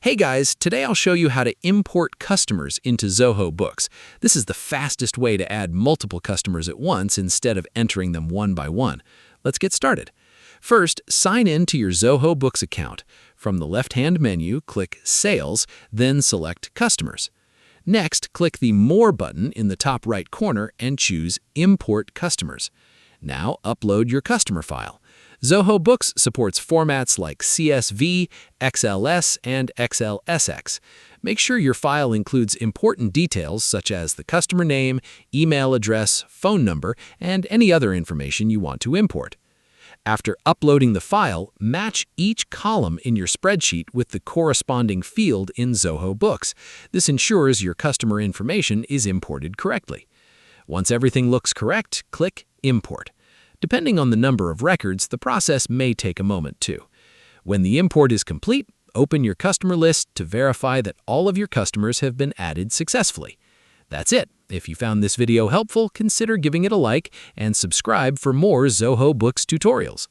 Hey guys, today I'll show you how to import customers into Zoho Books. This is the fastest way to add multiple customers at once instead of entering them one by one. Let's get started. First, sign in to your Zoho Books account. From the left-hand menu, click Sales, then select Customers. Next, click the More button in the top right corner and choose Import Customers. Now, upload your customer file. Zoho Books supports formats like CSV, XLS, and XLSX. Make sure your file includes important details such as the customer name, email address, phone number, and any other information you want to import. After uploading the file, match each column in your spreadsheet with the corresponding field in Zoho Books. This ensures your customer information is imported correctly. Once everything looks correct, click Import. Depending on the number of records, the process may take a moment too. When the import is complete, open your customer list to verify that all of your customers have been added successfully. That's it. If you found this video helpful, consider giving it a like and subscribe for more Zoho Books tutorials.